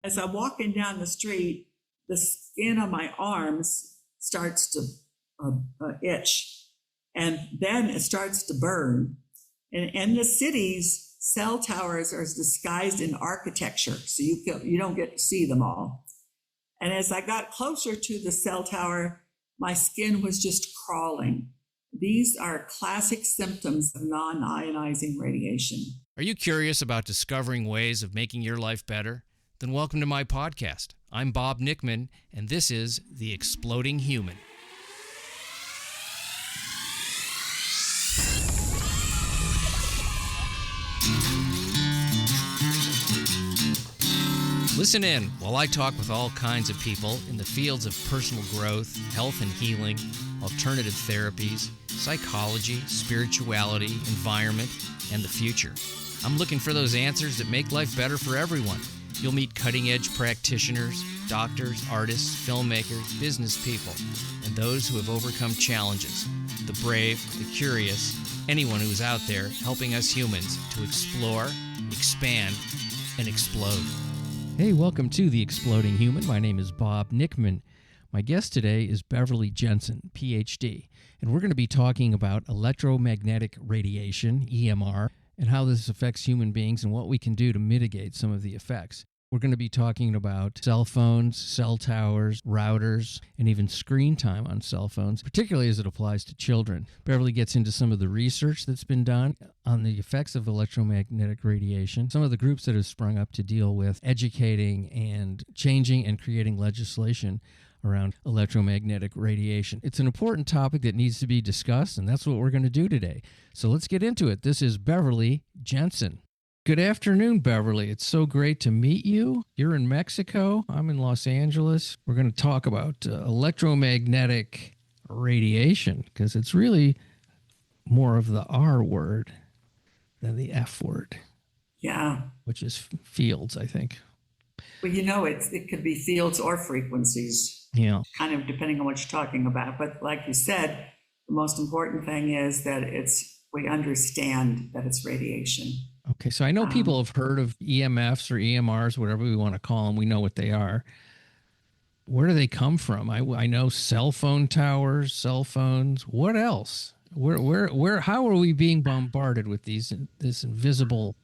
As I'm walking down the street, the skin on my arms starts to itch, and then it starts to burn. And in the cities, cell towers are disguised in architecture, so you don't get to see them all. And as I got closer to the cell tower, my skin was just crawling. These are classic symptoms of non-ionizing radiation. Are you curious about discovering ways of making your life better? Then welcome to my podcast. I'm Bob Nickman, and this is The Exploding Human. Listen in while I talk with all kinds of people in the fields of personal growth, health and healing, alternative therapies, psychology, spirituality, environment, and the future. I'm looking for those answers that make life better for everyone. You'll meet cutting-edge practitioners, doctors, artists, filmmakers, business people, and those who have overcome challenges. The brave, the curious, anyone who's out there helping us humans to explore, expand, and explode. Hey, welcome to The Exploding Human. My name is Bob Nickman. My guest today is Beverly Jensen, Ph.D., and we're going to be talking about electromagnetic radiation, EMR, and how this affects human beings and what we can do to mitigate some of the effects. We're going to be talking about cell phones, cell towers, routers, and even screen time on cell phones, particularly as it applies to children. Beverly gets into some of the research that's been done on the effects of electromagnetic radiation, some of the groups that have sprung up to deal with educating and changing and creating legislation around electromagnetic radiation. It's an important topic that needs to be discussed, and that's what we're going to do today. So let's get into it. This is Beverly Jensen. Good afternoon, Beverly. It's so great to meet you. You're in Mexico. I'm in Los Angeles. We're going to talk about electromagnetic radiation because it's really more of the R word than the F word. Yeah. Which is fields, I think. Well, it could be fields or frequencies. Yeah. Kind of depending on what you're talking about. But like you said, the most important thing is that we understand that it's radiation. Okay, so I know people have heard of EMFs or EMRs, whatever we want to call them. We know what they are. Where do they come from? I know cell phone towers, cell phones. What else? Where? How are we being bombarded with this invisible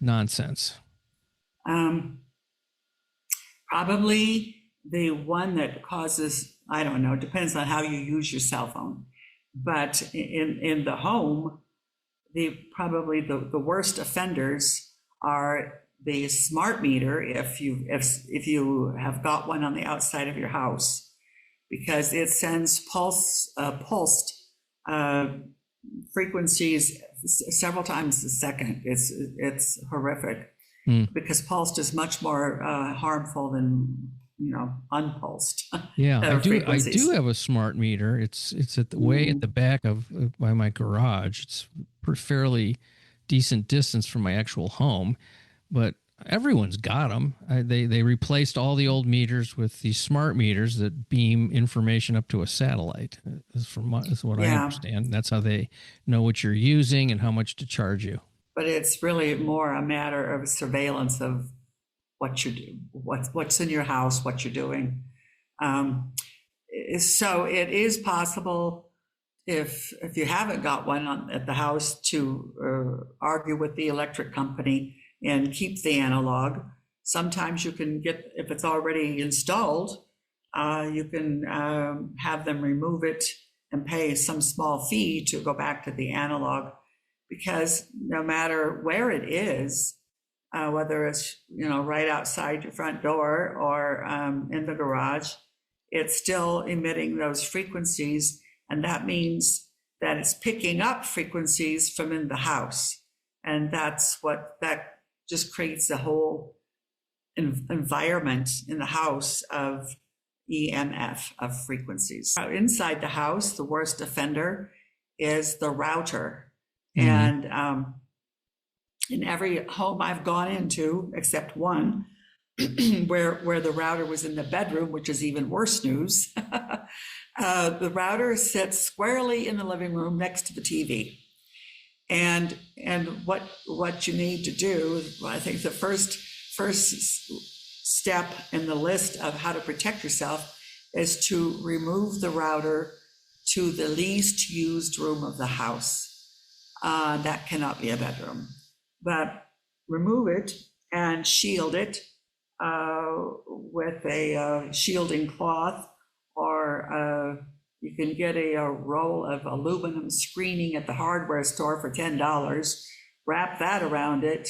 nonsense? Probably the one that causes, I don't know, depends on how you use your cell phone. But in the home, probably the worst offenders are the smart meter if you have got one on the outside of your house, because it sends pulsed frequencies several times a second. It's horrific because pulsed is much more harmful than unpulsed. Yeah, I do have a smart meter. It's at the way at the back by my garage. It's fairly decent distance from my actual home, but everyone's got them. They replaced all the old meters with these smart meters that beam information up to a satellite. Is what I understand. That's how they know what you're using and how much to charge you. But it's really more a matter of surveillance of what you do, what's in your house, what you're doing. So it is possible, if you haven't got one at the house, to argue with the electric company and keep the analog. Sometimes you can get, if it's already installed, you can have them remove it and pay some small fee to go back to the analog, because no matter where it is, whether it's right outside your front door or in the garage, it's still emitting those frequencies, and that means that it's picking up frequencies from in the house, and that just creates a whole environment in the house of EMF, of frequencies. Inside the house, the worst offender is the router, and in every home I've gone into, except one, where the router was in the bedroom, which is even worse news, the router sits squarely in the living room next to the TV. And what you need to do, I think the first step in the list of how to protect yourself is to remove the router to the least used room of the house. That cannot be a bedroom, but remove it and shield it with a shielding cloth, or you can get a roll of aluminum screening at the hardware store for $10. Wrap that around it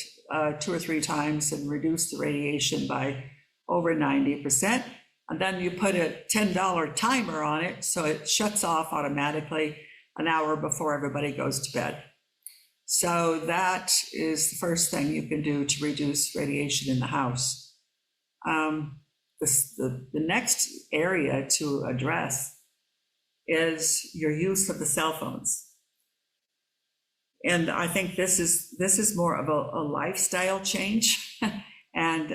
2 or 3 times and reduce the radiation by over 90%. And then you put a $10 timer on it so it shuts off automatically an hour before everybody goes to bed. So that is the first thing you can do to reduce radiation in the house. The next area to address is your use of the cell phones. And I think this is more of a lifestyle change, and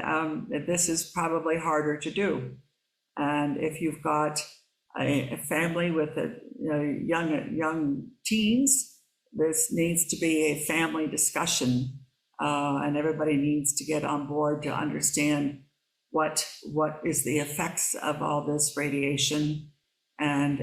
this is probably harder to do. And if you've got a family with young teens, this needs to be a family discussion, and everybody needs to get on board to understand what is the effects of all this radiation, and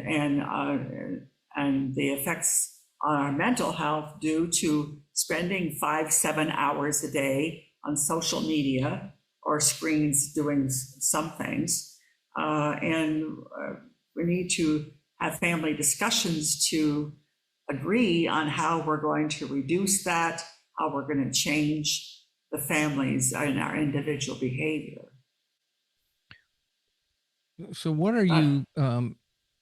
the effects on our mental health due to spending 5-7 hours a day on social media or screens doing some things. We need to have family discussions to agree on how we're going to reduce that, how we're going to change the families and our individual behavior. So what are you,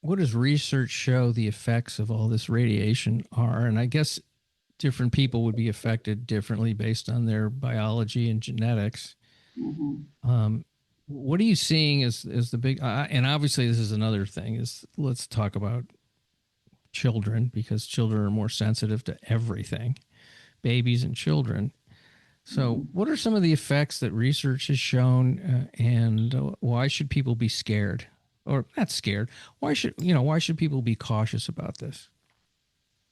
what does research show the effects of all this radiation are? And I guess different people would be affected differently based on their biology and genetics. Mm-hmm. What are you seeing as the big, and obviously this is another thing, is let's talk about children, because children are more sensitive to everything, babies and children. So what are some of the effects that research has shown, and why should people be scared? Or not scared? Why should people be cautious about this?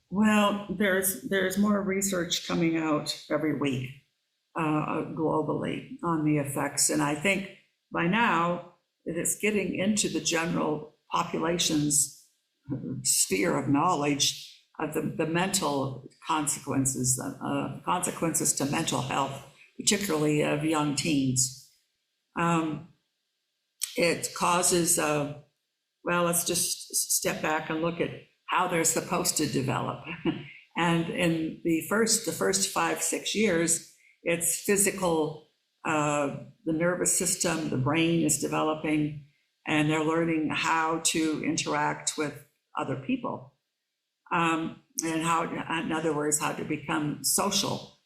Well, there's more research coming out every week globally on the effects, and I think by now it's getting into the general population's sphere of knowledge of the mental consequences to mental health, particularly of young teens. It causes, let's just step back and look at how they're supposed to develop. And in the first 5-6 years, it's physical, the nervous system, the brain is developing, and they're learning how to interact with other people. And how, in other words, how to become social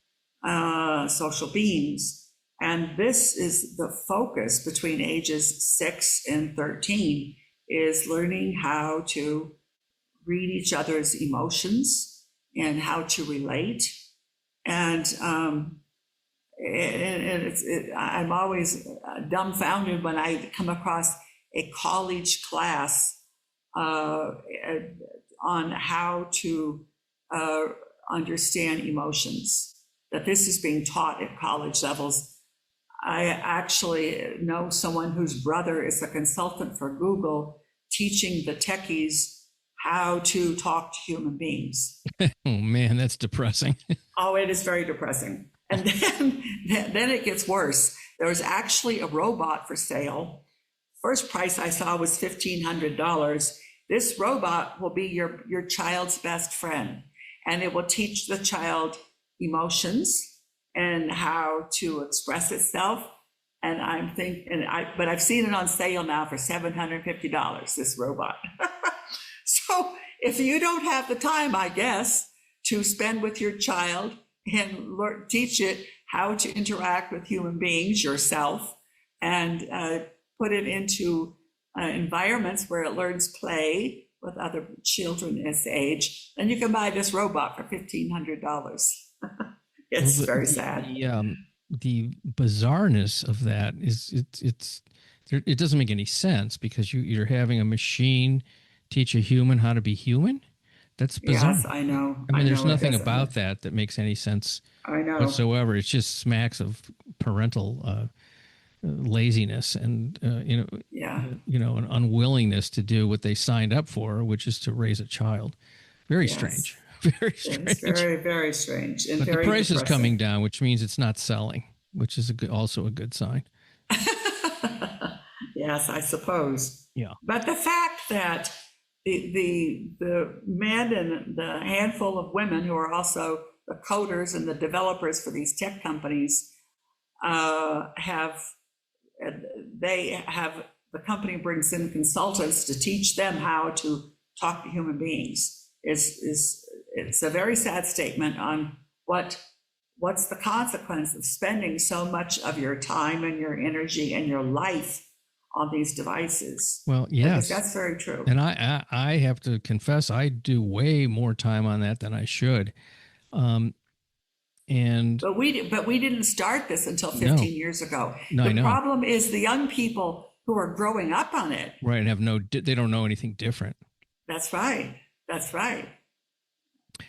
beings. And this is the focus between ages 6 and 13, is learning how to read each other's emotions and how to relate. And I'm always dumbfounded when I come across a college class on how to understand emotions, that this is being taught at college levels. I actually know someone whose brother is a consultant for Google, teaching the techies how to talk to human beings. Oh man, that's depressing. Oh, it is very depressing. And then it gets worse. There's actually a robot for sale. First price I saw was $1,500. This robot will be your child's best friend, and it will teach the child emotions and how to express itself. And I'm thinking, but I've seen it on sale now for $750, this robot. So if you don't have the time, I guess, to spend with your child and teach it how to interact with human beings yourself, and put it into environments where it learns play with other children its age, then you can buy this robot for $1,500. It's very sad. The bizarreness of that is it doesn't make any sense, because you're having a machine teach a human how to be human. That's bizarre. Yes, I know. I mean, there's nothing about that makes any sense whatsoever. It just smacks of parental laziness and Yeah. An unwillingness to do what they signed up for, which is to raise a child. Very strange. Yes. Very It's strange. very, very strange and But the very price is depressing. coming down, which means it's not selling, which is also a good sign. Yes, I suppose. Yeah. But the fact that the men and the handful of women who are also the coders and the developers for these tech companies the company brings in consultants to teach them how to talk to human beings. It's a very sad statement on what's the consequence of spending so much of your time and your energy and your life on these devices. Well, yes, that's very true. And I have to confess, I do way more time on that than I should. But we didn't start this until 15 years ago. No, the problem is the young people who are growing up on it. Right. They don't know anything different. That's right.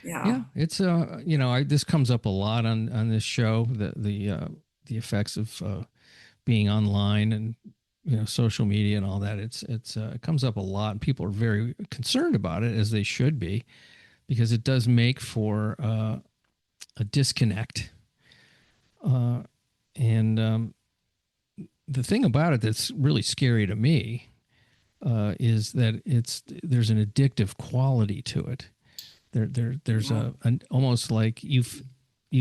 Yeah. It's this comes up a lot on this show, the effects of being online and social media and all that. It comes up a lot, and people are very concerned about it, as they should be, because it does make for a disconnect. The thing about it that's really scary to me is that there's an addictive quality to it. There's an almost like you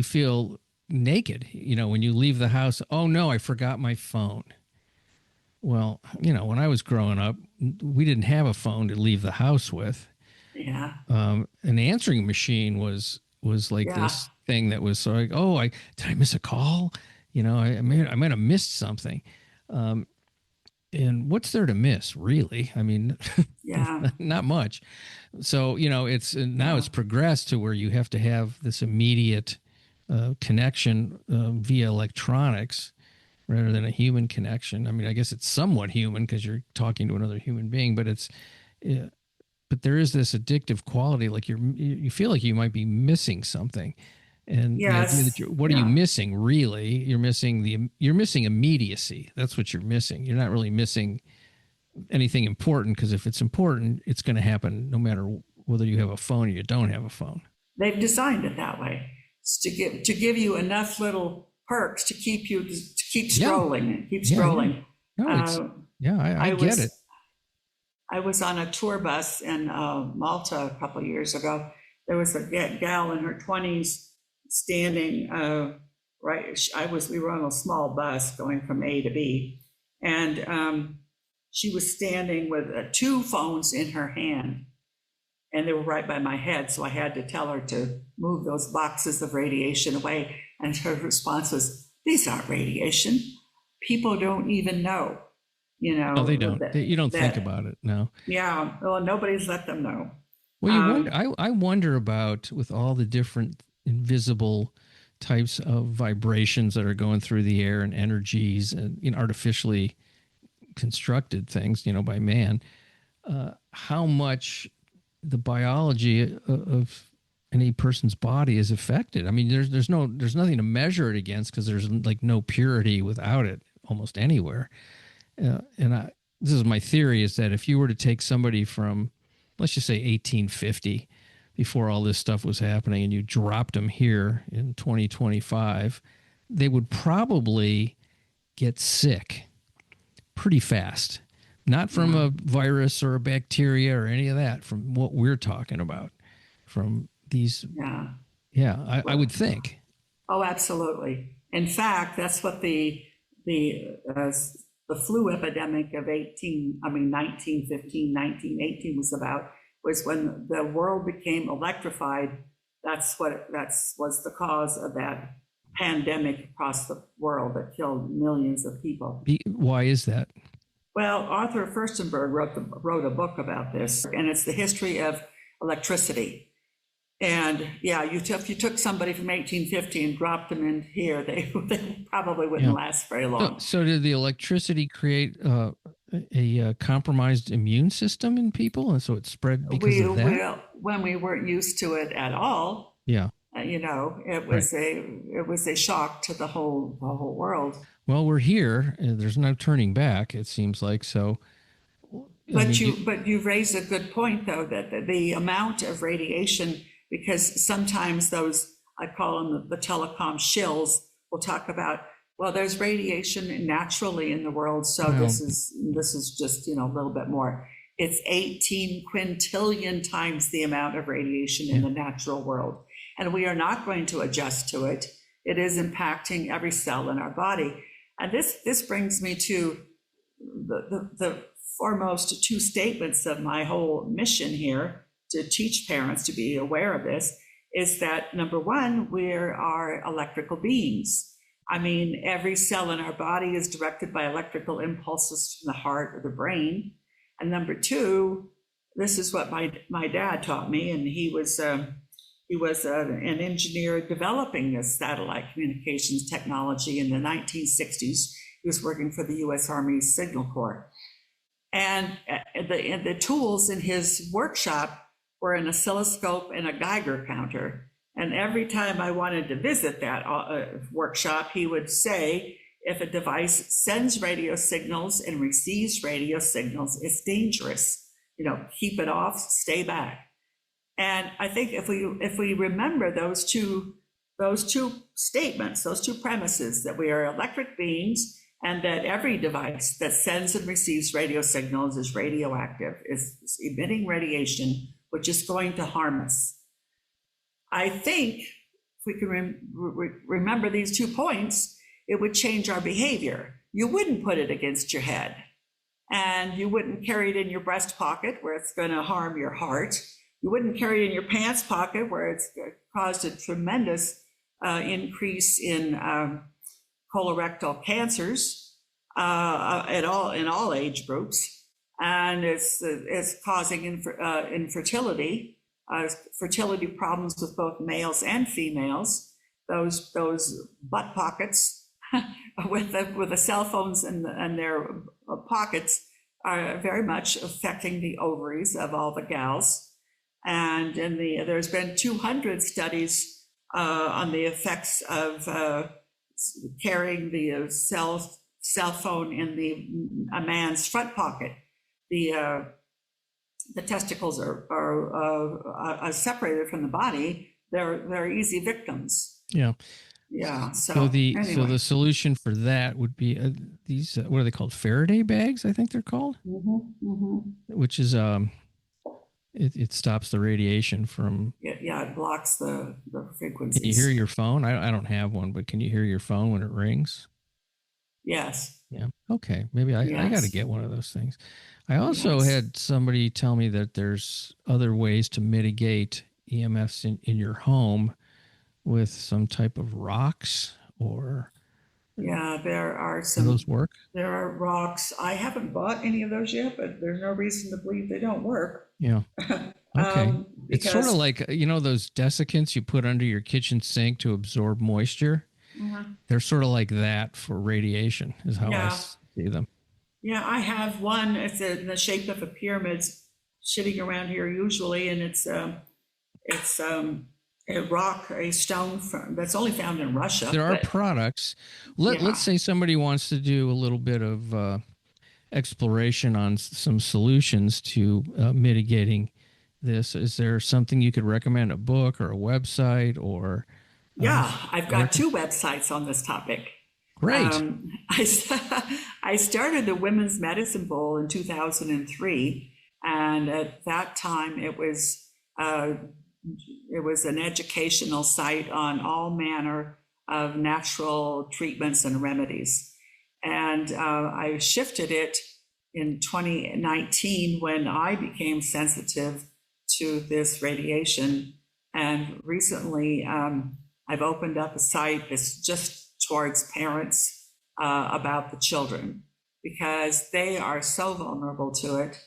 feel naked, when you leave the house. Oh no, I forgot my phone. Well, when I was growing up, we didn't have a phone to leave the house with. Yeah. An answering machine was like this thing that was like, oh, did I miss a call? I might have missed something. And what's there to miss, really? I mean, not much. So, it's progressed to where you have to have this immediate connection via electronics rather than a human connection. I mean, I guess it's somewhat human because you're talking to another human being, but but there is this addictive quality, like you feel like you might be missing something. And the idea that what are you missing, really? You're missing immediacy. That's what you're missing. You're not really missing anything important, because if it's important, it's going to happen no matter whether you have a phone or you don't have a phone. They've designed it that way. It's to give you enough little perks to keep scrolling. Keep scrolling. I get it. I was on a tour bus in Malta a couple of years ago. There was a gal in her 20s standing we were on a small bus going from A to B, and she was standing with 2 phones in her hand, and they were right by my head, so I had to tell her to move those boxes of radiation away, and her response was, "These aren't radiation. People don't even know." No, they don't. You don't think about it. No. Yeah. Well, nobody's let them know. Well, I wonder about, with all the different invisible types of vibrations that are going through the air and energies and artificially constructed things, by man, how much the biology of any person's body is affected. I mean, there's nothing to measure it against, because there's like no purity without it almost anywhere. This is my theory, is that if you were to take somebody from, let's just say 1850, before all this stuff was happening, and you dropped them here in 2025, they would probably get sick pretty fast. Not from a virus or a bacteria or any of that, from what we're talking about, from these. I would think. Oh, absolutely. In fact, that's what the flu epidemic of 1915, 1918 was about, was when the world became electrified. That was the cause of that pandemic across the world that killed millions of people. Why is that? Well, Arthur Furstenberg wrote a book about this, and it's the history of electricity. And if you took somebody from 1850 and dropped them in here, they probably wouldn't last very long. So did the electricity create a compromised immune system in people, and so it spread because of that? When we weren't used to it at all, it was a shock to the whole world. Well, we're here. And there's no turning back, it seems like. So, I mean, But you've raised a good point, though, that the amount of radiation, because sometimes those, I call them the telecom shills, will talk about, well, there's radiation naturally in the world, so Well- this is just, a little bit more. It's 18 quintillion times the amount of radiation in the natural world, and we are not going to adjust to it. It is impacting every cell in our body, and this brings me to the foremost two statements of my whole mission here to teach parents to be aware of this is that, number one, we are electrical beings. I mean, every cell in our body is directed by electrical impulses from the heart or the brain. And number two, this is what my dad taught me, and he was an engineer developing this satellite communications technology in the 1960s. He was working for the U.S. Army Signal Corps. And the tools in his workshop were an oscilloscope and a Geiger counter. And every time I wanted to visit that workshop, he would say, if a device sends radio signals and receives radio signals, it's dangerous. Keep it off, stay back. And I think if we remember those two statements, those two premises, that we are electric beings, and that every device that sends and receives radio signals is radioactive, is emitting radiation, which is going to harm us. I think if we can remember these 2 points, it would change our behavior. You wouldn't put it against your head, and you wouldn't carry it in your breast pocket where it's going to harm your heart. You wouldn't carry it in your pants pocket where it's caused a tremendous increase in colorectal cancers in all age groups, and it's causing infertility, fertility problems with both males and females. Those butt pockets with the cell phones and their pockets are very much affecting the ovaries of all the gals. And there's been 200 studies on the effects of carrying the cell phone in a man's front pocket. The testicles are separated from from the body. They're easy victims. Yeah. Yeah. So the solution for that would be these what are they called? Faraday bags, I think they're called. Which is it stops the radiation from. It blocks the frequencies. Can you hear your phone? I don't have one, but can you hear your phone when it rings? Yes. Yeah. Okay. Maybe I got to get one of those things. I also had somebody tell me that there's other ways to mitigate EMFs in your home with some type of rocks or. Yeah, there are some. Do those work? There are rocks. I haven't bought any of those yet, but there's no reason to believe they don't work. Yeah. Okay. It's sort of like, those desiccants you put under your kitchen sink to absorb moisture. They're sort of like that for radiation is how I see them. Yeah, I have one. It's in the shape of a pyramid sitting around here usually, and it's a rock, a stone that's only found in Russia. There are products. Let's say somebody wants to do a little bit of exploration on some solutions to mitigating this. Is there something you could recommend, a book or a website or? I've got 2 websites on this topic. Great. I started the Women's Medicine Bowl in 2003, and at that time it was an educational site on all manner of natural treatments and remedies. And I shifted it in 2019 when I became sensitive to this radiation. And recently, I've opened up a site that's just towards parents about the children, because they are so vulnerable to it.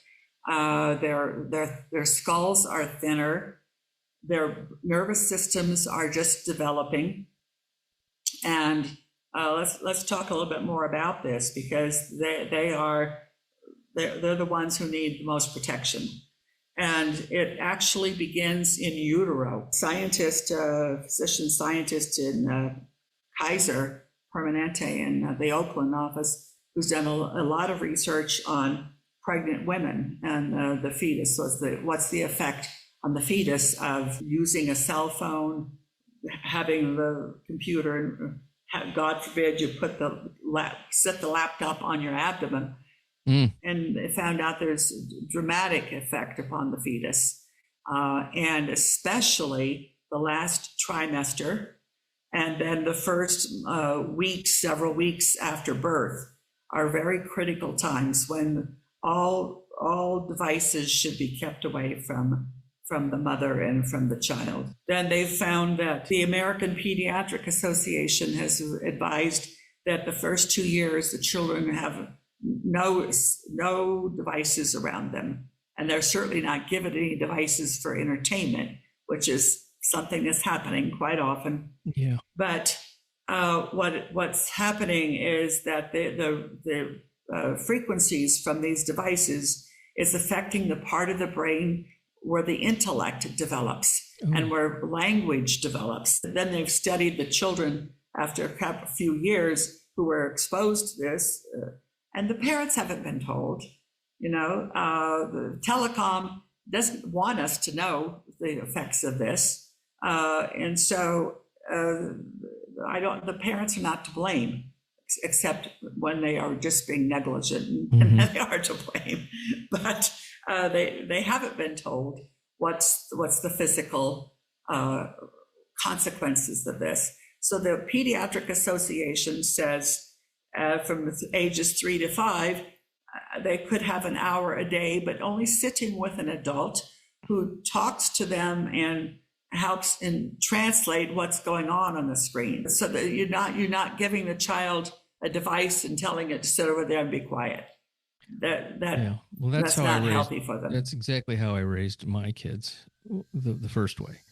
Their skulls are thinner. Their nervous systems are just developing. And let's talk a little bit more about this, because they're the ones who need the most protection. And it actually begins in utero. Physician scientist in Kaiser Permanente in the Oakland office, who's done a lot of research on pregnant women and the fetus. What's the effect on the fetus of using a cell phone, having the computer, God forbid you put set the laptop on your abdomen. And they found out there's a dramatic effect upon the fetus, and especially the last trimester, and then the first several weeks after birth are very critical times when all devices should be kept away from the mother and from the child. Then they've found that the American Pediatric Association has advised that the first 2 years the children have no devices around them, and they're certainly not given any devices for entertainment, which is something that's happening quite often. Yeah. But what's happening is that the frequencies from these devices is affecting the part of the brain where the intellect develops and where language develops. Then they've studied the children after a few years who were exposed to this, and the parents haven't been told. The telecom doesn't want us to know the effects of this, and so the parents are not to blame, except when they are just being negligent, and they are to blame. But they haven't been told what's the physical consequences of this. So the Pediatric Association says from ages 3 to 5, they could have an hour a day, but only sitting with an adult who talks to them and helps and translate what's going on the screen, so that you're not giving the child a device and telling it to sit over there and be quiet. That's not healthy for them. That's exactly how I raised my kids the first way,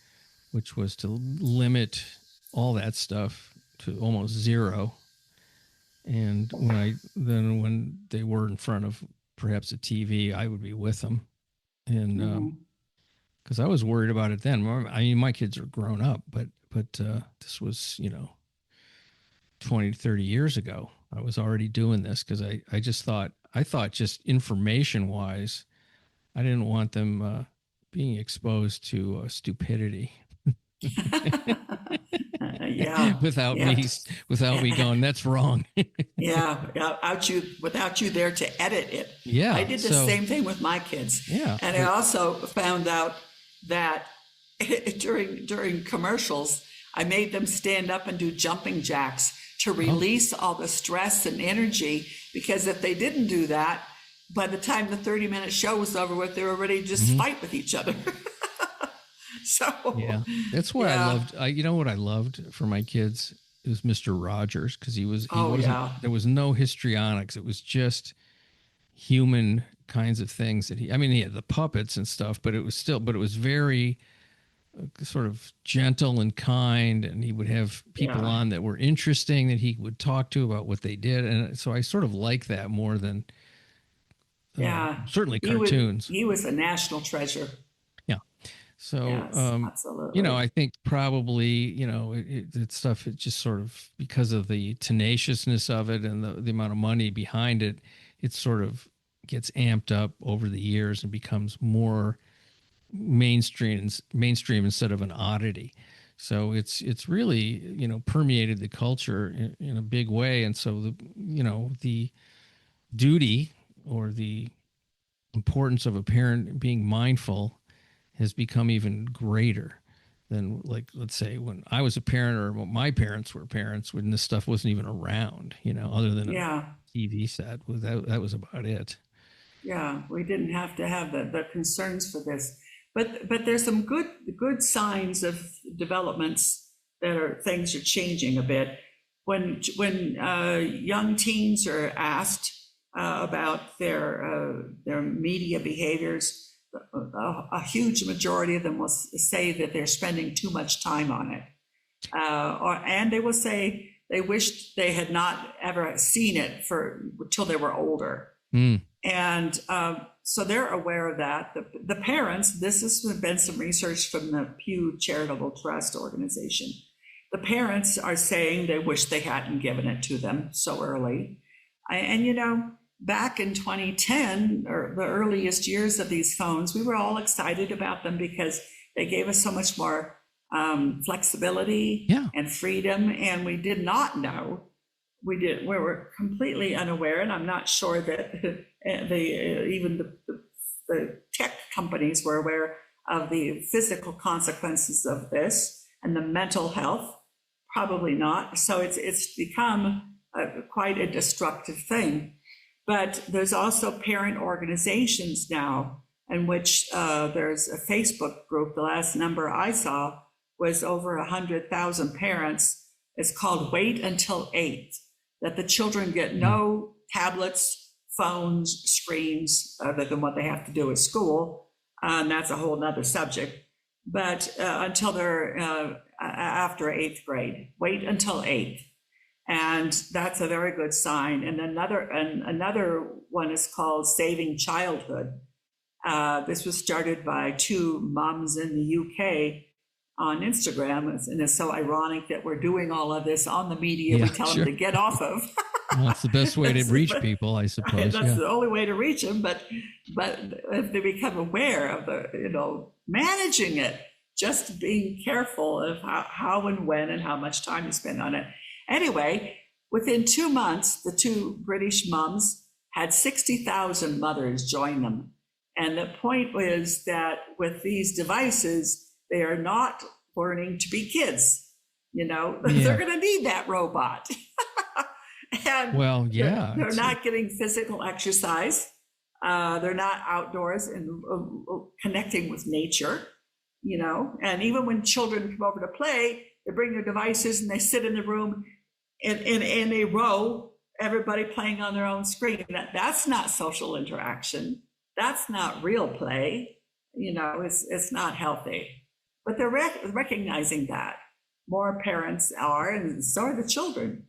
which was to limit all that stuff to almost zero. And when they were in front of perhaps a TV, I would be with them, and because I was worried about it then. I mean, my kids are grown up, but this was 20 to 30 years ago. I was already doing this because I thought just information wise, I didn't want them being exposed to stupidity. Without me going, that's wrong. Without you there to edit it. Yeah. I did the same thing with my kids. Yeah. And I also found out that during commercials, I made them stand up and do jumping jacks to release all the stress and energy, because if they didn't do that, by the time the 30-minute show was over with, they were ready to just fight with each other. So yeah, that's what I loved. You know what I loved for my kids? It was Mr. Rogers, because there was no histrionics. It was just human kinds of things that he had the puppets and stuff, but it was very sort of gentle and kind, and he would have people on that were interesting that he would talk to about what they did. And so I sort of like that more than certainly cartoons. He was a national treasure. So, yes, absolutely. I think probably, it's stuff, it just sort of, because of the tenaciousness of it and the amount of money behind it, it sort of gets amped up over the years and becomes more mainstream instead of an oddity. So it's really, permeated the culture in a big way. And so the duty or the importance of a parent being mindful has become even greater than, like, let's say when I was a parent or my parents were parents, when this stuff wasn't even around, other than a TV set. That was about it. Yeah, we didn't have to have the concerns for this. But there's some good signs of developments things are changing a bit. When young teens are asked about their media behaviors, a huge majority of them will say that they're spending too much time on it, and they will say they wished they had not ever seen it till they were older. And so they're aware of that. The parents, this has been some research from the Pew Charitable Trust organization. the parents are saying they wish they hadn't given it to them so early. And, back in 2010, or the earliest years of these phones, we were all excited about them because they gave us so much more flexibility and freedom. And we did not know. We were completely unaware, and I'm not sure that even the tech companies were aware of the physical consequences of this and the mental health. Probably not. So it's become quite a destructive thing. But there's also parent organizations now in which there's a Facebook group. The last number I saw was over 100,000 parents. It's called Wait Until 8, that the children get no tablets, phones, screens, other than what they have to do at school. And that's a whole nother subject. But until they're after 8th grade, wait until 8th. And that's a very good sign. And another one is called Saving Childhood. This was started by two moms in the UK on Instagram. And it's so ironic that we're doing all of this on the media we tell them to get off of. Well, it's the best way to reach people, I suppose. That's the only way to reach them. But if they become aware of the, managing it, just being careful of how and when and how much time you spend on it. Anyway, within 2 months, the two British mums had 60,000 mothers join them. And the point is that with these devices, they are not learning to be kids. They're going to need that robot. And they're not getting physical exercise. They're not outdoors and connecting with nature, and even when children come over to play, they bring their devices and they sit in the room in a row, everybody playing on their own screen. That's not social interaction. That's not real play. It's not healthy. But they're recognizing that. More parents are, and so are the children.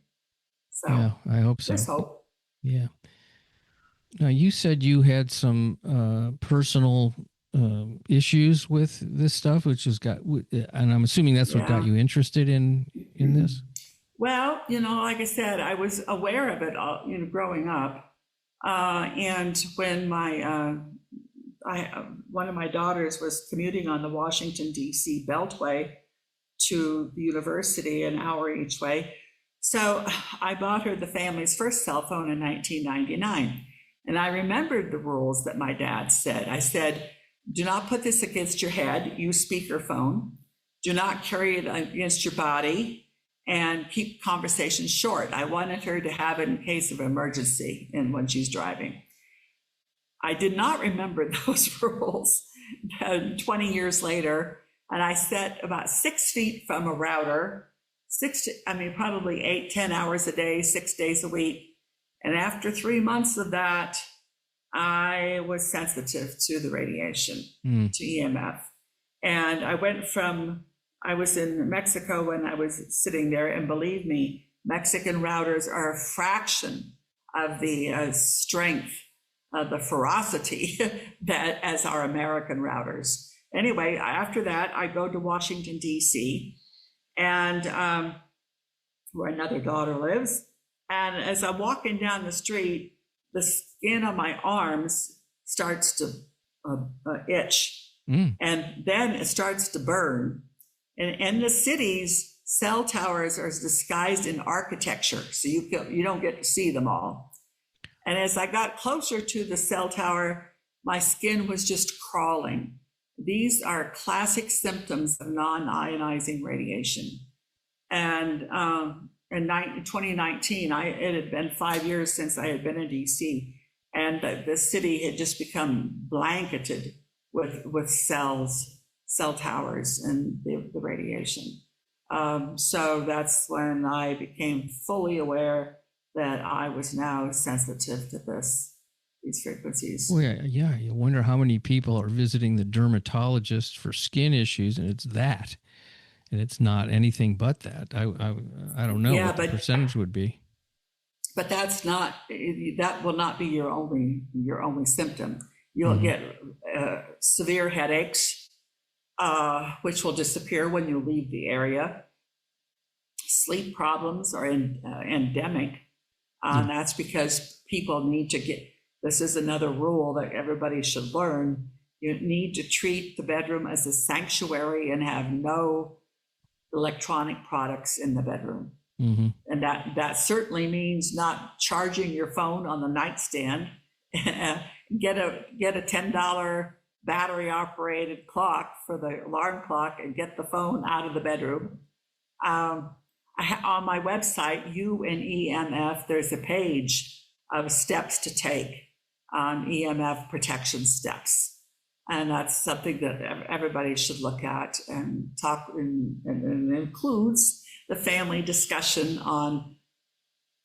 So yeah, I hope so. There's hope. Yeah. Now, you said you had some personal issues with this stuff, which and I'm assuming that's what got you interested in this. Well, like I said, I was aware of it all, growing up. And when one of my daughters was commuting on the Washington, D.C. Beltway to the university, an hour each way. So I bought her the family's first cell phone in 1999. And I remembered the rules that my dad said. I said, do not put this against your head, use speakerphone. Do not carry it against your body, and keep conversations short. I wanted her to have it in case of emergency and when she's driving. I did not remember those rules 20 years later, and I sat about 6 feet from a router, probably 8-10 hours a day, 6 days a week. And after 3 months of that, I was sensitive to the radiation, to EMF. And I was in Mexico when I was sitting there, and believe me, Mexican routers are a fraction of the strength, the ferocity that as our American routers. Anyway, after that, I go to Washington, D.C., and where another daughter lives. And as I'm walking down the street, the skin on my arms starts to itch, and then it starts to burn. And in the cities, cell towers are disguised in architecture, so you don't get to see them all. And as I got closer to the cell tower, my skin was just crawling. These are classic symptoms of non-ionizing radiation. And in 2019, it had been 5 years since I had been in DC, and the city had just become blanketed with cell towers and the radiation. So that's when I became fully aware that I was now sensitive to these frequencies. Well, yeah. You wonder how many people are visiting the dermatologist for skin issues, and it's that. And it's not anything but that. I don't know what the percentage would be. But that will not be your only symptom. You'll get severe headaches, which will disappear when you leave the area. sleep problems are endemic. And that's because people need to get, this is another rule that everybody should learn. You need to treat the bedroom as a sanctuary and have no electronic products in the bedroom. Mm-hmm. And that certainly means not charging your phone on the nightstand. Get a $10 battery operated clock for the alarm clock and get the phone out of the bedroom. On my website, UNEMF, there's a page of steps to take on EMF protection steps. And that's something that everybody should look at and talk, and includes the family discussion on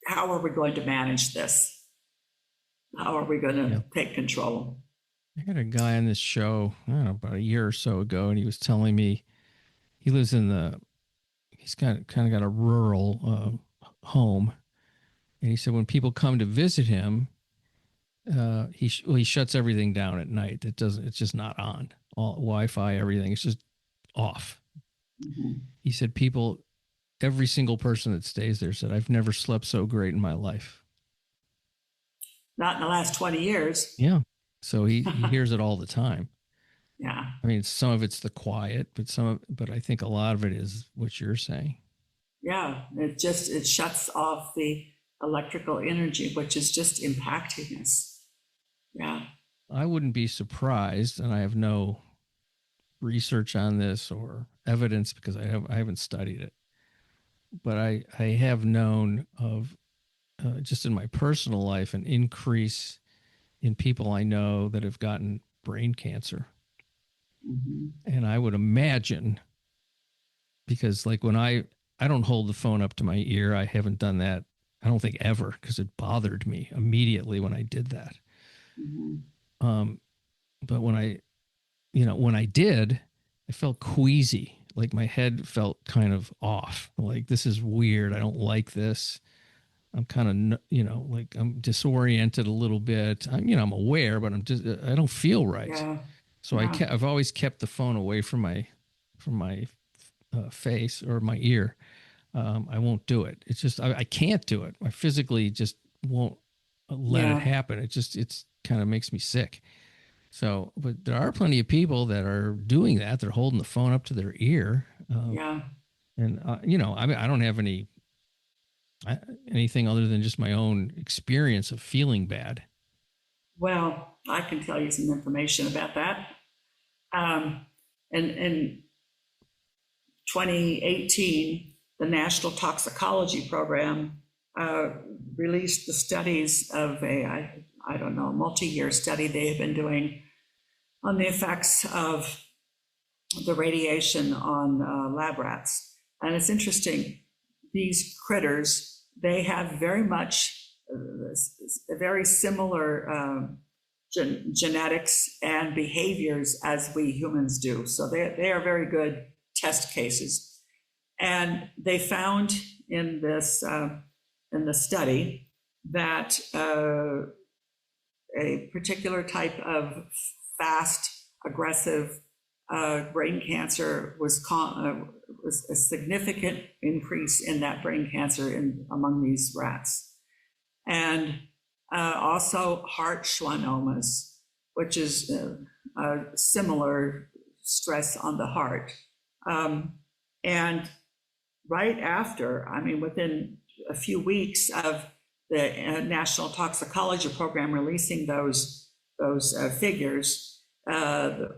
how are we going to manage this? How are we going to take control? I had a guy on this show, I don't know, about a year or so ago, and he was telling me he lives he's kind of got a rural home. And he said when people come to visit him, he shuts everything down at night. It's just not on. All Wi-Fi, everything, it's just off. Mm-hmm. He said every single person that stays there said, I've never slept so great in my life. Not in the last 20 years. Yeah. So he hears it all the time. Yeah. I mean, some of it's the quiet, but I think a lot of it is what you're saying. Yeah. It shuts off the electrical energy, which is just impacting us. Yeah. I wouldn't be surprised, and I have no research on this or evidence because I haven't studied it, but I have known of just in my personal life an increase in people I know that have gotten brain cancer. Mm-hmm. And I would imagine, because like when I don't hold the phone up to my ear, I haven't done that, I don't think ever, because it bothered me immediately when I did that. Mm-hmm. But when I did, I felt queasy. Like my head felt kind of off. Like, this is weird. I don't like this. I'm kind of, like I'm disoriented a little bit. I'm aware, but I don't feel right. Yeah. So yeah. I've always kept the phone away from my face or my ear. I won't do it. It's just, I can't do it. I physically just won't let it happen. It's kind of makes me sick. So, but there are plenty of people that are doing that. They're holding the phone up to their ear. And, I mean, I don't have anything other than just my own experience of feeling bad. Well, I can tell you some information about that. In 2018, the National Toxicology Program released the studies of a multi-year study they have been doing on the effects of the radiation on lab rats. And it's interesting, these critters, they have very much very similar genetics and behaviors as we humans do. So they are very good test cases. And they found in this in the study that a particular type of fast, aggressive brain cancer was a significant increase in that brain cancer among these rats. And also heart schwannomas, which is a similar stress on the heart. And right after, within a few weeks of the National Toxicology Program releasing those figures, the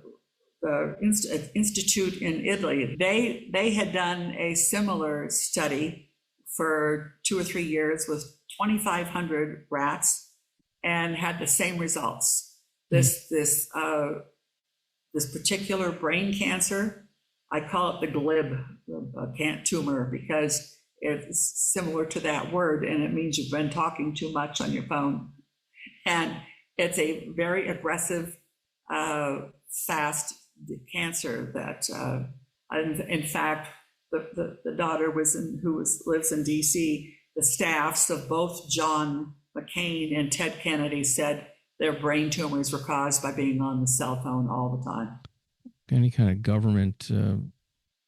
institute in Italy, they had done a similar study for 2 or 3 years with 2,500 rats and had the same results. This particular brain cancer, I call it the glib tumor, because it's similar to that word, and it means you've been talking too much on your phone. And it's a very aggressive, fast cancer that, in fact, the daughter lives in DC. The staffs of both John McCain and Ted Kennedy said their brain tumors were caused by being on the cell phone all the time. Any kind of government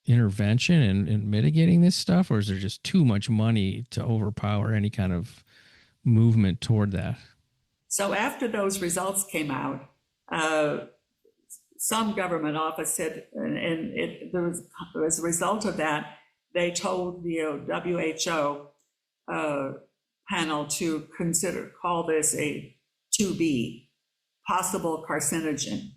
intervention and mitigating this stuff, or is there just too much money to overpower any kind of movement toward that? So after those results came out, some government office said, there was, as a result of that, they told the WHO panel to call this a 2B, possible carcinogen.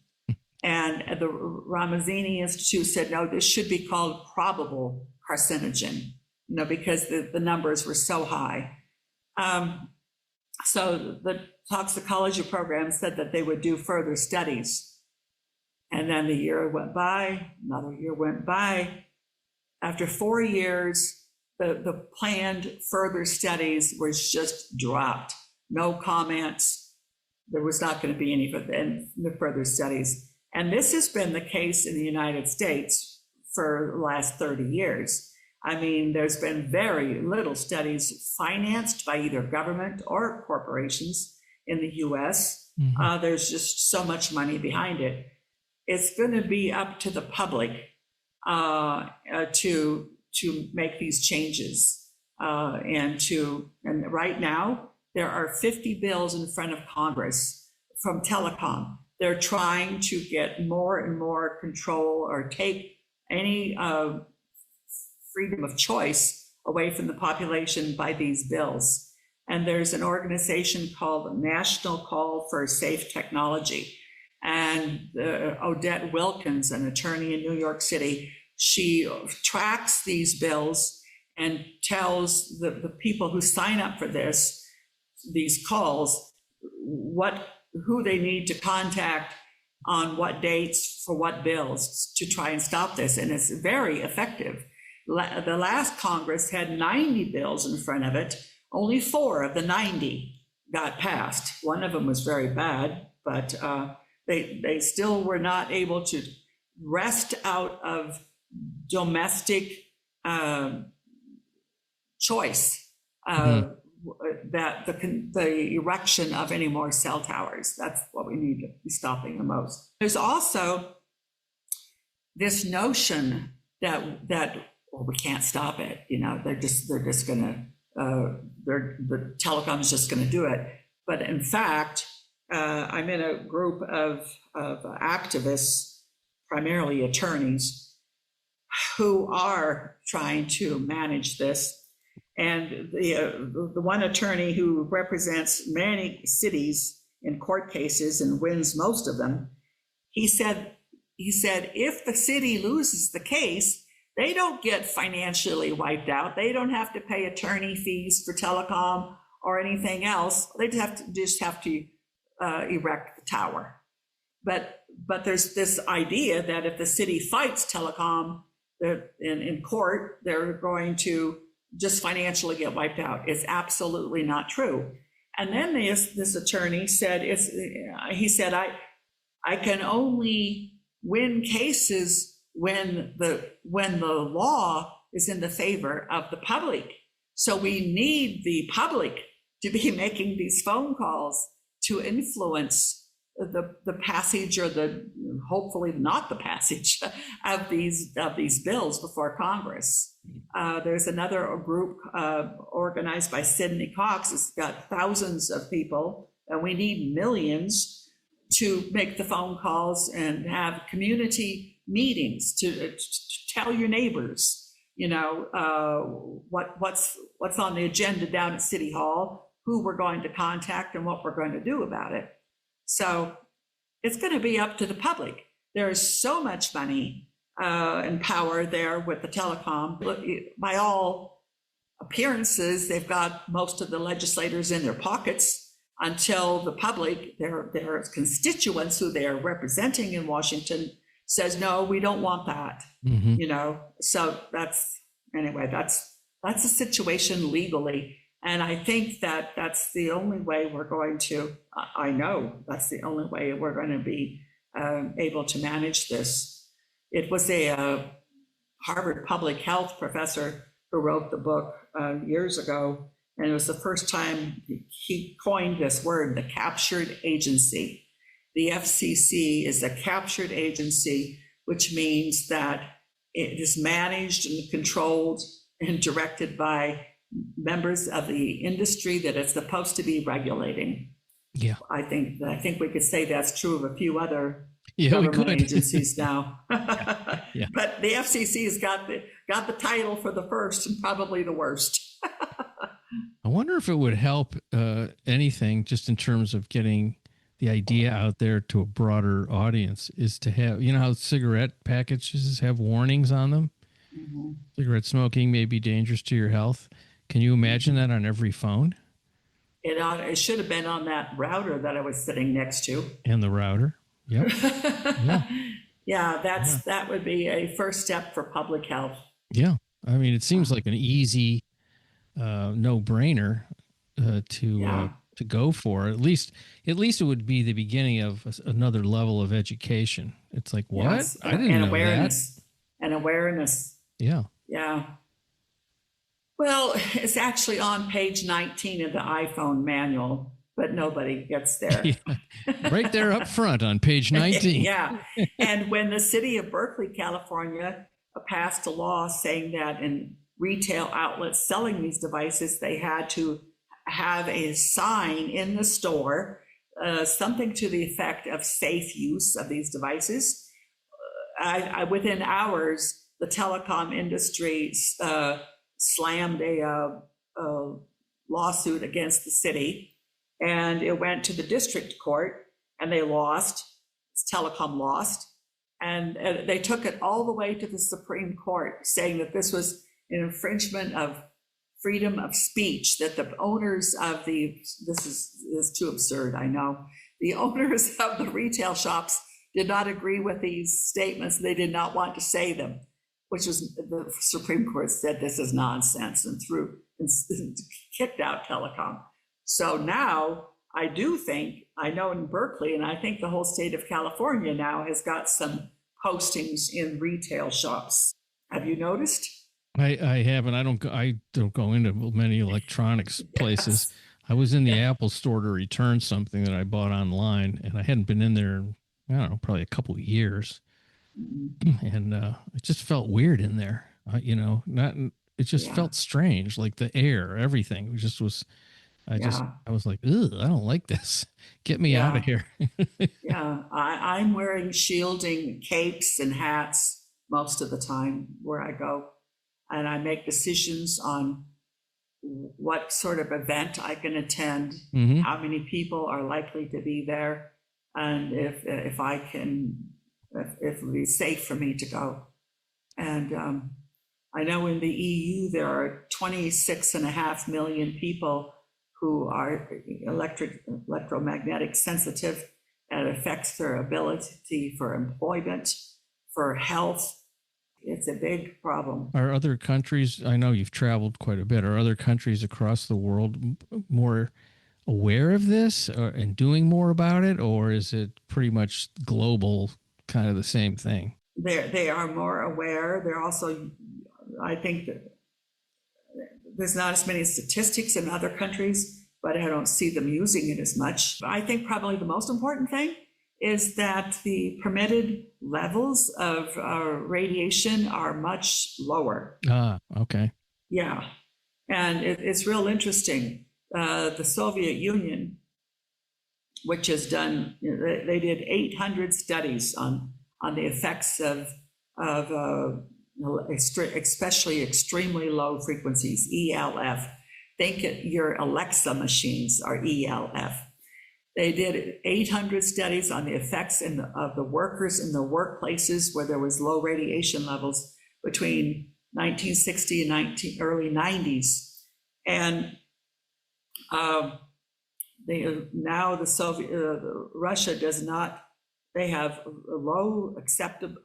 And the Ramazzini Institute said, no, this should be called probable carcinogen, because the numbers were so high. So the toxicology program said that they would do further studies. And then the year went by, another year went by. After 4 years, the planned further studies was just dropped. No comments. There was not going to be any further studies. And this has been the case in the United States for the last 30 years. I mean, there's been very little studies financed by either government or corporations in the US. Mm-hmm. There's just so much money behind it. It's going to be up to the public to make these changes. And right now, there are 50 bills in front of Congress from telecom. They're trying to get more and more control or take any freedom of choice away from the population by these bills. And there's an organization called National Call for Safe Technology. And Odette Wilkins, an attorney in New York City, she tracks these bills and tells the people who sign up for these calls, who they need to contact on what dates for what bills to try and stop this. And it's very effective. The last Congress had 90 bills in front of it. Only 4 of the 90 got passed. One of them was very bad, but they still were not able to wrest out of domestic choice that the erection of any more cell towers. That's what we need to be stopping the most. There's also this notion that we can't stop it. They're just gonna the telecom is just gonna do it. But in fact, I'm in a group of activists, primarily attorneys, who are trying to manage this. And the one attorney who represents many cities in court cases and wins most of them, he said if the city loses the case, they don't get financially wiped out. They don't have to pay attorney fees for telecom or anything else. They just have to erect the tower. But there's this idea that if the city fights telecom in court, they're going to just financially get wiped out. It's absolutely not true. And then this attorney said, I can only win cases when the law is in the favor of the public. So we need the public to be making these phone calls to influence the passage, or hopefully not the passage of these bills before Congress. There's another group organized by Sidney Cox. It's got thousands of people, and we need millions to make the phone calls and have community meetings to tell your neighbors, what's on the agenda down at City Hall, who we're going to contact, and what we're going to do about it. So it's going to be up to the public. There is so much money and power there with the telecom. By all appearances, they've got most of the legislators in their pockets until the public, their constituents who they are representing in Washington, says, no, we don't want that. Mm-hmm. So that's the situation legally. And I think that's the only way we're going to, I know that's the only way we're going to be able to manage this. It was a Harvard public health professor who wrote the book years ago, and it was the first time he coined this word, the captured agency. The FCC is a captured agency, which means that it is managed and controlled and directed by members of the industry that it's supposed to be regulating. Yeah. I think we could say that's true of a few other Yeah, we government could. agencies now. Yeah. But the FCC has got the title for the first and probably the worst. I wonder if it would help anything just in terms of getting the idea out there to a broader audience is to have, you know how cigarette packages have warnings on them? Mm-hmm. Cigarette smoking may be dangerous to your health. Can you imagine that on every phone? It should have been on that router that I was sitting next to. And the router. Yep. Yeah, that would be a first step for public health. Yeah. I mean, it seems like an easy no-brainer to go for. At least it would be the beginning of another level of education. It's like, what? Yes, I didn't know awareness. that. And awareness. Yeah. Yeah. Well, it's actually on page 19 of the iPhone manual, but nobody gets there. Yeah. Right there up front on page 19. Yeah. And when the city of Berkeley, California, passed a law saying that in retail outlets selling these devices, they had to have a sign in the store, something to the effect of safe use of these devices. Within hours, the telecom industry slammed a lawsuit against the city, and it went to the district court, and they lost. Telecom lost, and they took it all the way to the Supreme Court, saying that this was an infringement of freedom of speech, that the owners of this is too absurd, I know, the owners of the retail shops did not agree with these statements. They did not want to say them, which was, the Supreme Court said this is nonsense and kicked out telecom. So now I do think, I know in Berkeley, and I think the whole state of California now has got some postings in retail shops. Have you noticed? I haven't. I don't go into many electronics places. Yes. I was in the Apple store to return something that I bought online, and I hadn't been in there, I don't know, probably a couple of years. And it just felt weird in there. It just felt strange, like the air, everything. It just was, I was like, ugh, I don't like this. Get me out of here. Yeah, I'm wearing shielding capes and hats most of the time where I go. And I make decisions on what sort of event I can attend, how many people are likely to be there, and if it would be safe for me to go. And I know in the EU there are 26.5 million people who are electromagnetic sensitive, and it affects their ability for employment, for health. It's a big problem. Are other countries, I know you've traveled quite a bit, are other countries across the world more aware of this and doing more about it, or is it pretty much global, kind of the same thing? They are more aware. They're also, I think that there's not as many statistics in other countries, but I don't see them using it as much. I think probably the most important thing is that the permitted levels of radiation are much lower. Ah, okay. Yeah, and it's real interesting. The Soviet Union, which has done, they did 800 studies on the effects of especially extremely low frequencies, ELF. Think your Alexa machines are ELF. They did 800 studies on the effects of the workers in the workplaces where there was low radiation levels between 1960 and early 90s. And Russia does not, they have low accepted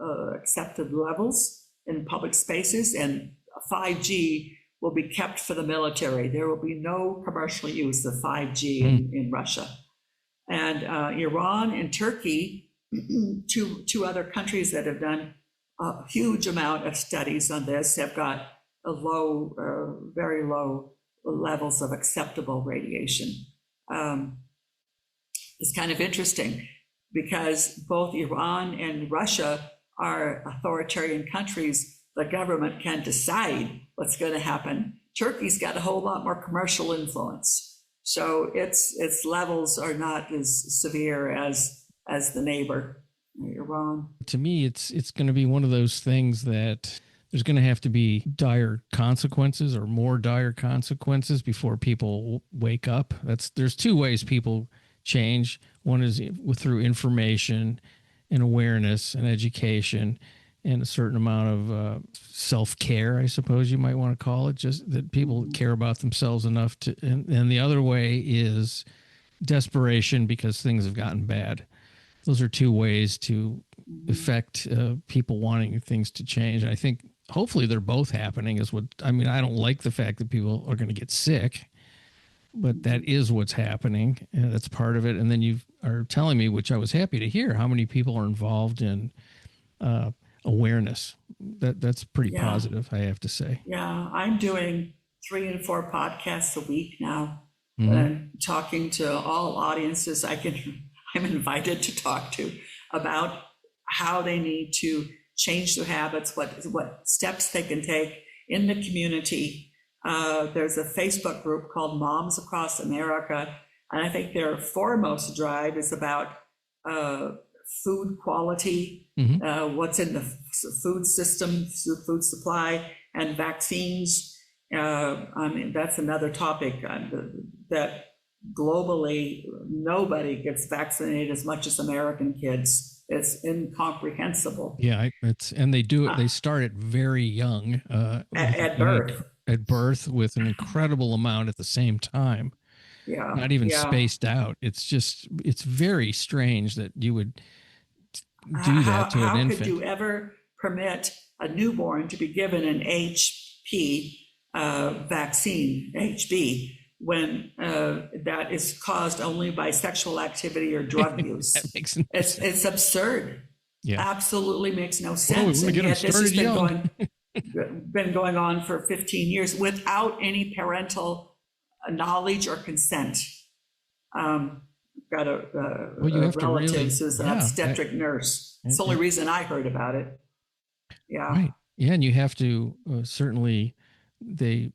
levels in public spaces, and 5G will be kept for the military. There will be no commercial use of 5G in Russia. And Iran and Turkey, two other countries that have done a huge amount of studies on this, have got very low levels of acceptable radiation. It's kind of interesting because both Iran and Russia our authoritarian countries, the government can decide what's going to happen. Turkey's got a whole lot more commercial influence, so its levels are not as severe as the neighbor. You're wrong. To me, it's going to be one of those things that there's going to have to be dire consequences or more dire consequences before people wake up. There's two ways people change. One is through information and awareness and education and a certain amount of self-care, I suppose you might want to call it, just that people care about themselves enough to, and the other way is desperation because things have gotten bad. Those are two ways to affect people wanting things to change. And I think hopefully they're both happening I don't like the fact that people are going to get sick, but that is what's happening. And that's part of it. And then you are telling me, which I was happy to hear, how many people are involved in awareness. That's pretty positive, I have to say. Yeah, I'm doing 3 and 4 podcasts a week now, talking to all audiences I'm invited to talk to about how they need to change their habits, what steps they can take in the community. There's a Facebook group called Moms Across America, and I think their foremost drive is about food quality, what's in the food system, food supply, and vaccines. That's another topic that globally nobody gets vaccinated as much as American kids. It's incomprehensible. Yeah, and they do it. They start it very young, at birth. At birth, with an incredible amount at the same time. Yeah, not even spaced out. It's very strange that you would do that to an infant. How could you ever permit a newborn to be given an HP vaccine, HB, when that is caused only by sexual activity or drug use? That makes no sense. It's absurd. Yeah, absolutely makes no sense. And yet this has been going on for 15 years without any parental knowledge or consent. Got a relative who's an obstetric nurse. It's the only reason I heard about it. Yeah. Right. Yeah, and you have to certainly they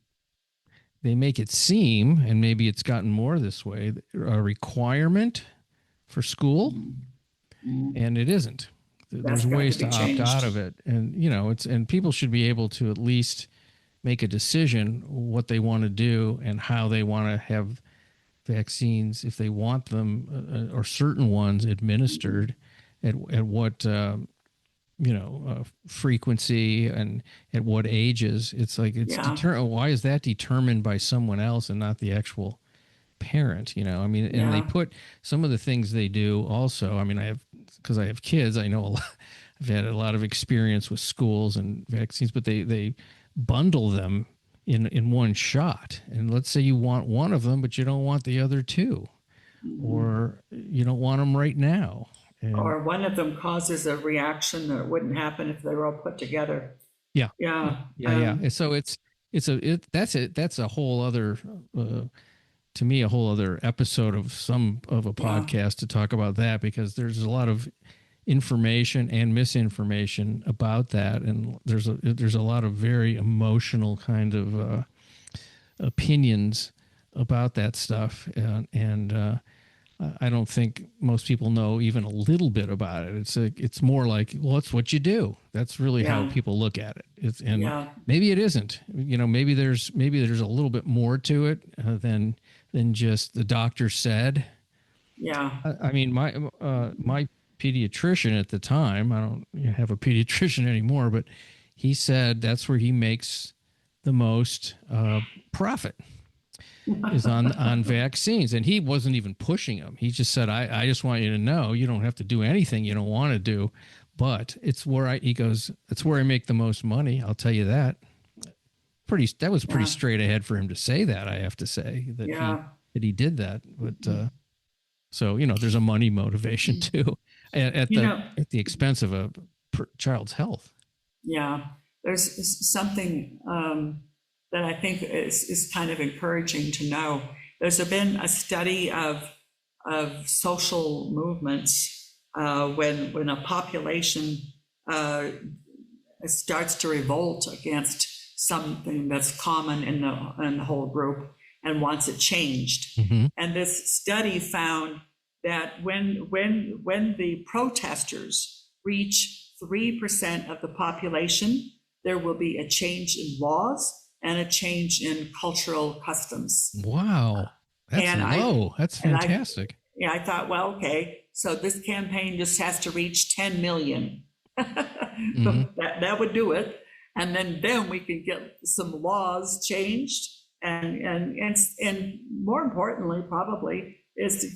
make it seem, and maybe it's gotten more this way, a requirement for school, and it isn't. There's ways to opt out of it, and and people should be able to at least make a decision what they want to do and how they want to have vaccines, if they want them or certain ones administered at what frequency and at what ages. It's like why is that determined by someone else and not the actual parent? And they put some of the things they do also. Because I have kids, I know a lot. I've had a lot of experience with schools and vaccines, but they bundle them in one shot. And let's say you want one of them, but you don't want the other two, or you don't want them right now. Or one of them causes a reaction that wouldn't happen if they were all put together. Yeah. Yeah. So that's a whole other, to me, a whole other episode of a podcast to talk about that, because there's a lot of information and misinformation about that, and there's a lot of very emotional kind of opinions about that stuff, and I don't think most people know even a little bit about it. It's more like, well, it's what you do. That's really how people look at it. Maybe it isn't. Maybe there's a little bit more to it than just the doctor said. Yeah. My pediatrician at the time, I don't have a pediatrician anymore, but he said that's where he makes the most profit. Is on vaccines, and he wasn't even pushing them. He just said, I just want you to know you don't have to do anything you don't want to do, but it's where it's where I make the most money. I'll tell you that. That was pretty straight ahead for him to say that, I have to say, that he did that. But so there's a money motivation too at the expense of a child's health. Yeah, there's something that I think is kind of encouraging to know. There's been a study of social movements when a population uh, starts to revolt against something that's common in the whole group and wants it changed. Mm-hmm. And this study found that when the protesters reach 3% of the population, there will be a change in laws and a change in cultural customs. Wow. That's And low. That's and I- fantastic. Yeah, I thought, well, okay, so this campaign just has to reach 10 million. That would do it. And then we can get some laws changed. And more importantly, probably, is to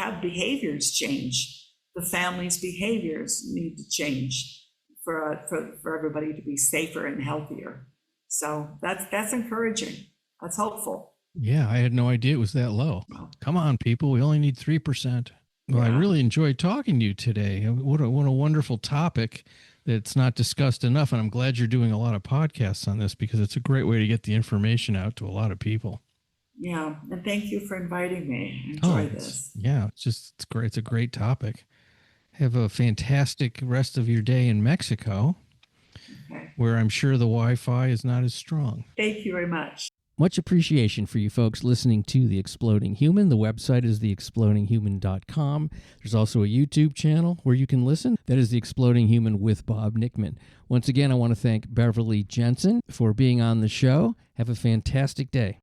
have behaviors change. The family's behaviors need to change for everybody to be safer and healthier. So that's encouraging. That's hopeful. Yeah, I had no idea it was that low. Come on, people. We only need 3%. Well, I Yeah. really enjoyed talking to you today. What a wonderful topic that's not discussed enough. And I'm glad you're doing a lot of podcasts on this because it's a great way to get the information out to a lot of people. Yeah, and thank you for inviting me. I enjoy this. Yeah, it's great. It's a great topic. Have a fantastic rest of your day in Mexico, Okay. where I'm sure the Wi-Fi is not as strong. Thank you very much. Much appreciation for you folks listening to The Exploding Human. The website is theexplodinghuman.com. There's also a YouTube channel where you can listen. That is The Exploding Human with Bob Nickman. Once again, I want to thank Beverly Jensen for being on the show. Have a fantastic day.